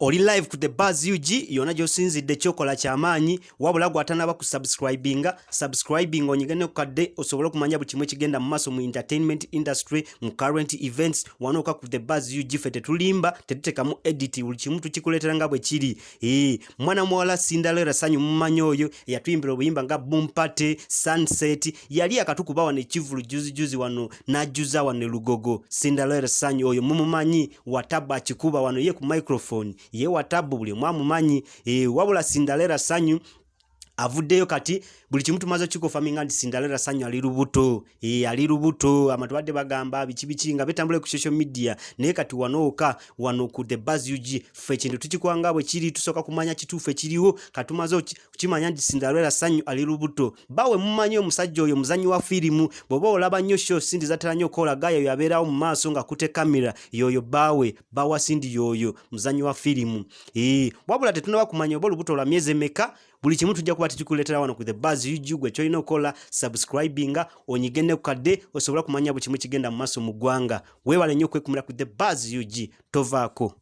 Oli live ku the Buzz UG yona gyosinzidde kyokola kyamaanyi wabula gwatanaba ku subscribing onyigene okadde osobole okumanya buli kimu ekigenda mu maaso mu entertainment industry mu current events wanoka ku the Buzz UG fete tulimba tetutekamu edit buli kimu tukikuleetera nga bwe kiri mwana muwala Cinderella Sanyu mumanyi oyo yatuyimbira obuyimba nga Boom Party Sunset yali akatukuba wano ekivulu juzi wano najjuza wano Lugogo. Cinderella Sanyu oyo mumumanyi wataba akikuba wano ye ku microphone ye watabu buli mwamumanyi wabula Cinderella Sanyu avuddeyo kati buli kimu tumaze kikofaminga ndi Cinderella Sanyu ali lubuto amatwadde bagamba biki nga betambule ku social media naye kati wano ku the Buzz UG fe kintu tukikwanga bwe kiri tusoka kumanya kituufu ekiriwo katumaze kimanya ndi Cinderella Sanyu ali lubuto bawe mumanyi omusajja oyo muzanyi wa filimu boba olaba nnyo show sindi zatera nnyo kola gayo yabeerawo mu maaso nga kute kamera yoyo bawa sindi yoyo muzanyi wa filimu wabula tetunaba kumanya oba lubuto lwa myezi emeka buli kimu tujja kuba tukikuleetera wano ku the Buzz UG gwe kyolina okola subscribinga onyigende kukadde osobola kumanya buli kimu kigenda mu maaso mu ggwanga weewale nnyo okwekumira ku the Buzz UG tovaako.